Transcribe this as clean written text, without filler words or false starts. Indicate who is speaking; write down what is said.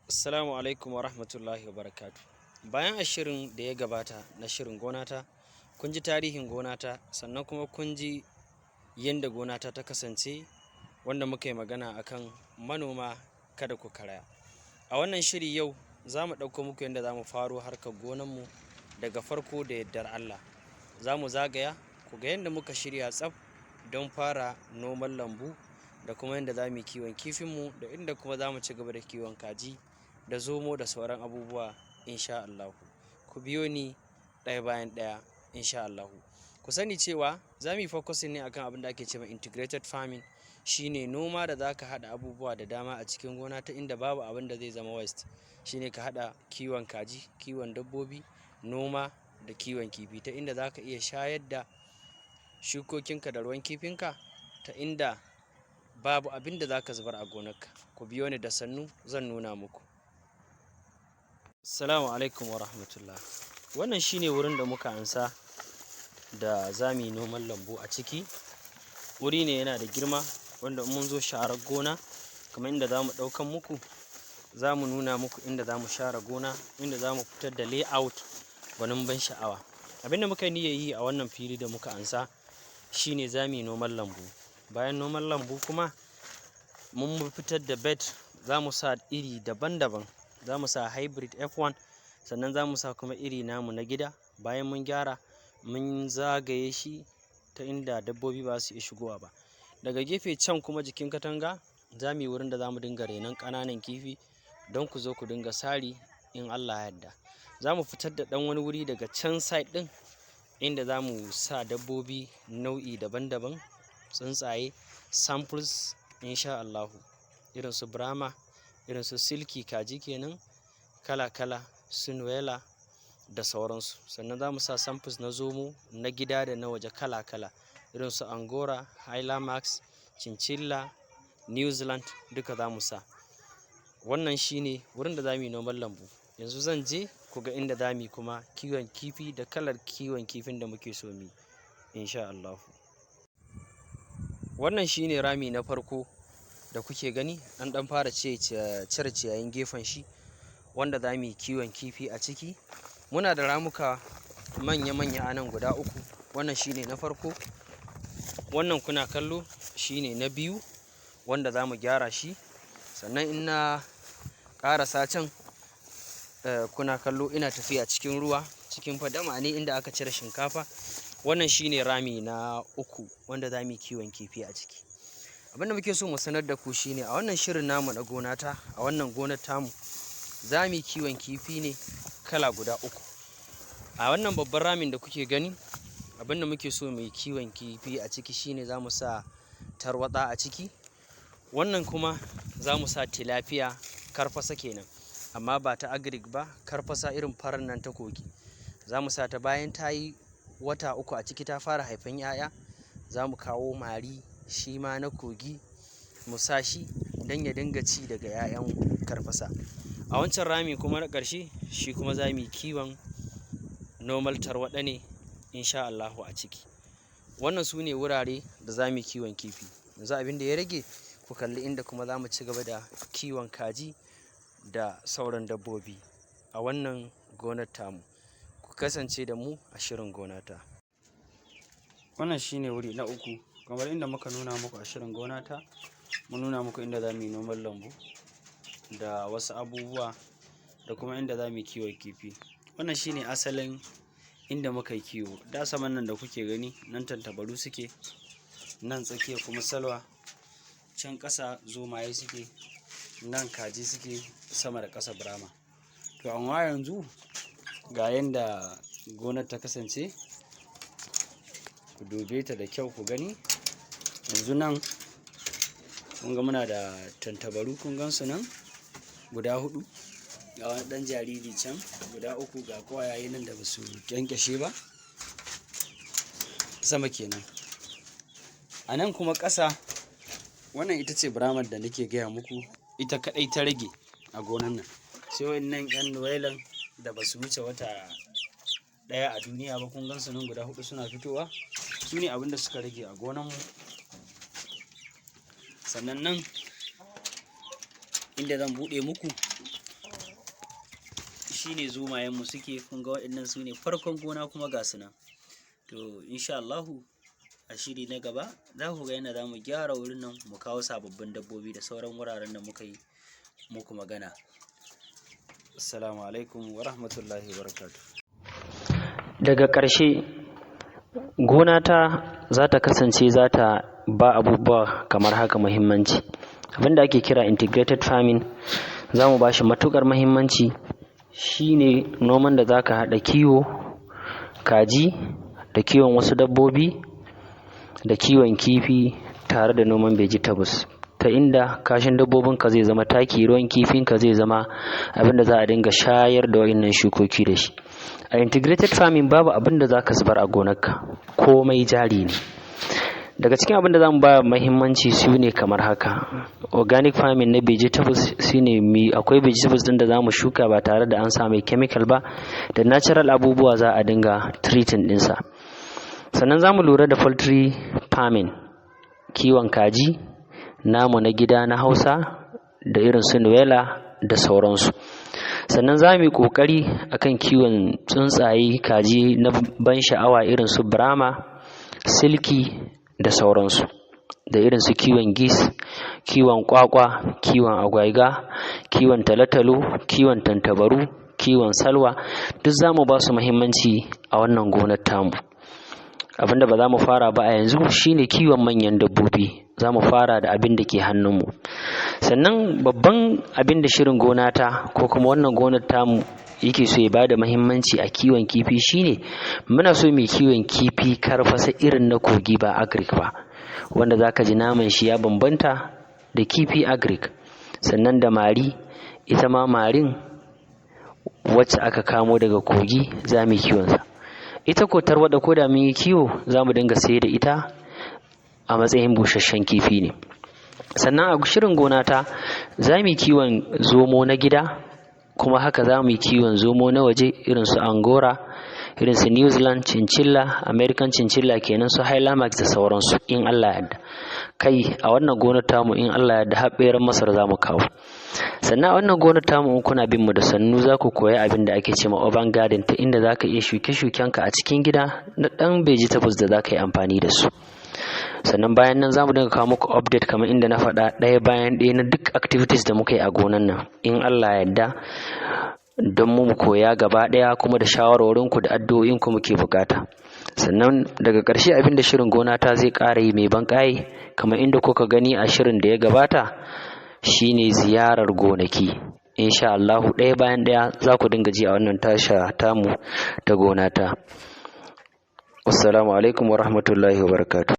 Speaker 1: Assalamu alaikum wa rahmatullahi wa barakatu. Bayan ashirin da ya gabata na shirin gonata, kun ji tarihin gonata sannan kuma kun ji yadda gonata ta kasance wanda muka yi magana akan manoma kada ku karaya. A wannan shiri yau za mu ɗauko muku yadda za mu faro harkar gonanmu daga farko da yardar Allah. Za mu zagaya ku ga yadda muka shirya tsaf don fara noman lambu da kuma yadda za mu yi kiwon kifinmu da inda kuma za mu ci gaba da kiwon kaji da zomo da sauran abubuwa insha Allah. Ku biyo ni ɗaya bayan ɗaya insha Allah. Ku sani cewa za mu yi focusing ne akan abin da ake cewa integrated farming, shine noma da za ka haɗa abubuwa da dama a cikin gona ta inda babu abin da zai zama waste. Shine ka haɗa kiwon kaji, kiwon dabbobi, noma da kiwon kifi ta inda za ka iya shayar da shukokinka da ruwan kifinka ta inda babu abin da za ka zubar a gonarka. Ku biyo ni da sannu zan nuna muku. Assalamu alaikum wa rahmatullah. Wannan shine wurin da muka ansa da za mu yi noman lambu a ciki. Wuri ne yana da girma wanda mun zo sharar gona kamar inda za mu ɗaukan muku, za mu nuna muku inda za mu share gona, inda za mu fitar da layout gwanin ban sha'awa. Abin da muka niyya yi a wannan fili da muka ansa shine za mu yi noman lambu. Bayan noman lambu kuma mun fitar da bed, za mu sa iri daban-daban. Za mu sa hybrid F1 sannan za mu sa kuma iri namu na gida. Bayan mun gyara mun zagaye shi ta inda dabbobi ba su iya shigowa ba. Daga gefe can kuma jikin katanga za mu yi wurin da za mu dinga renon ƙananan kifi don ku zo ku dinga sari in Allah ya yarda. Za mu fitar da ɗan wani wuri daga can side ɗin inda za mu sa dabbobi nau'i daban-daban, tsuntsaye, samples insha Allah, irin su Brahma, irin su silky kaji kenan kala-kala, sinuela da sauransu. Sannan za mu sa samples na zomo na gida da na waje kala-kala irin su Angora, Hyla-Max, Chinchilla, New Zealand duka za mu sa. Wannan shine wurin da za mu yi noman lambu. Yanzu zan je ku ga inda za mu yi kuma kiwon kifi da kalar kiwon kifin da muke so mu yi insha Allah. Wannan shine rami na farko da kuke gani, an ɗan fara cire ciyayin gefen shi wanda za mu yi kiwon kifi a ciki. Muna da ramuka manya-manya a nan guda uku. Wannan shine na farko, wannan kuna kallo shine na biyu wanda za mu gyara shi. Sannan in na ƙarasa can kuna kallo ina tafiya cikin ruwa, cikin fadama ne inda aka cire shinkafa. Wannan shine rami na uku wanda za mu yi kiwon kifi a ciki. Abinda muke so mu sanar da ku shine a wannan shirin namu na gonata, a wannan gonar tamu za mu yi kiwon kifi ne kala guda uku. A wannan babban ramin da kuke gani, abinda muke so mu yi kiwon kifi a ciki shine za mu sa tarwatsa a ciki. Wannan kuma za mu sa tilapia, karfasa kenan, amma ba ta agric ba, karfasa irin farar nan ta kogi. Za mu sa ta bayan ta yi wata uku a ciki ta fara haifan 'ya'ya. Za mu kawo mari shi ma na kogi mu sa shi don ya dinga ci daga 'ya'yan karfasa. A wancan rami kuma na ƙarshe shi kuma za mu yi kiwon normal tarwaɗa ne insha Allahu a ciki. Wannan su ne wurare da za mu yi kiwon kifi. Yanzu abin da ya rage ku kalli inda kuma za mu ci gaba da kiwon kaji da sauran dabbobi a wannan gonar tamu. Ku kasance da mu a shirin gonata. Wannan shine wuri na uku, kamar inda muka nuna muku a shirin gonata. Mun nuna muku inda za mu yi noman lambu da wasu abubuwa da kuma inda za mu yi kiwon kifi. Wannan shine asalin inda muka yi kiwo. Da saman nan da kuke gani nan tantabaru suke, nan tsakiya kuma salwa, can ƙasa zomaye suke, nan kaji suke, sama da ƙasa Brahma. To amma yanzu ga yanda gonar ta kasance, ku dube ta da kyau ku gani. Yanzu nan kun ga muna da tantabaru, kun gan su nan guda hudu, ga wani ɗan jariri can guda uku, ga kwayaye nan da ba su kyankyashe ba sama kenan. A nan kuma ƙasa, wannan ita ce Brahma da nake gaya muku, ita kaɗai ta rage a gonan nan. Sai wannan yan nuwailan da ba su wuce wata ɗaya a duniya ba, kun gan su nan guda hudu suna fitowa. Su ne abin da suka rage a gonanmu. Sannan nan inda zan buɗe muku
Speaker 2: shine zomayen mu suke. Kun ga waɗannan su ne farkon gona kuma ga su nan. To insha Allahu a shiri na gaba za ku ga yadda za mu gyara wurin nan mu kawo sababbin dabbobi da sauran wuraren da muka yi muku magana. Assalamu alaikum wa rahmatullahi wa barakatuh.
Speaker 1: Daga ƙarshe, gona ta za ta kasance za ta ba abubuwa kamar haka muhimmanci. Abinda ake kira integrated farming za mu ba shi matuƙar muhimmanci, shine noman da za ka haɗa kiwo, kaji da kiwon wasu dabbobi da kiwon kifi tare da noman vegetables, ta inda kashin dabbobinka zai zama taki, ruwan kifinka zai zama abinda za a dinga shayar da waɗannan shukoki da shi. A integrated farming babu abinda za ka zubar a gonarka, komai jari ne. Daga cikin abinda za mu ba muhimmanci su ne kamar haka. Organic farming na vegetables shine akwai vegetables ɗin da za mu shuka ba tare da an sa mai chemical ba, da natural abubuwa za a dinga treating ɗinsa. Sannan za mu lura da poultry farming, kiwon kaji namu na gida na Hausa da irin su Nuwela da sauransu. Sannan za mu yi ƙoƙari akan kiwon tsuntsaye kaji na ban sha'awa irin su Brahma, Silky da sauransu, da irin su kiwon geese, kiwon kwakwa, kiwon agwaiga, kiwon talotalo, kiwon tantabaru, kiwon salwa, duk za mu ba su muhimmanci a wannan gonar tamu. Abinda ba za mu fara ba a yanzu shine kiwon manyan dabbobi, za mu fara da abin da ke hannunmu. Sannan babban abin da shirin gona ta ko kuma wannan gonar tamu yake so ya bada muhimmanci a kiwon kifi shine muna so mai kiwon kifi karfasa irin na kogi ba agric ba, wanda zaka ji naman shi ya bambanta da kifi agric. Sannan da mari, ita ma marin wacce aka kamo daga kogi za mu yi kiwonsa. Ita ko tarwaɗa ko da mun yi kiwo za mu dinga sayar da ita a matsayin busasshen kifi ne. Sannan a shirin gona ta za mu yi kiwon zomo na gida, kuma haka za mu yi kiwon zomo na waje irin su Angora, irin su New Zealand chinchilla, American chinchilla kenan, su Hylax da sauransu in Allah ya yarda. Kai a wannan gonar tamu in Allah ya yarda har ɓeran Masar za mu kawo. Sannan a wannan gonar tamu in kuna bin mu da sannu za ku koyi abin da ake cewa urban garden, ta inda za ka iya shuke-shukenka a cikin gida na ɗan vegetables da za ka yi amfani da su. Sannan bayan nan za mu dinga kawo muku update kamar inda na faɗa ɗaya bayan ɗaya na duk activities da muka yi a gonan nan in Allah ya yarda, don mu koya gaba ɗaya kuma da shawarwarinku da addu'o'inku muke bukata. Sannan daga ƙarshe abin da shirin gona ta zai ƙara yi mai ban ƙayi kamar inda kuka gani a shirin da ya gabata shine ziyarar gonaki. Insha Allahu ɗaya bayan ɗaya za ku dinga ji a wannan tasha tamu ta gona ta. Wassalamu alaikum wa rahmatullahi wa barakatuh.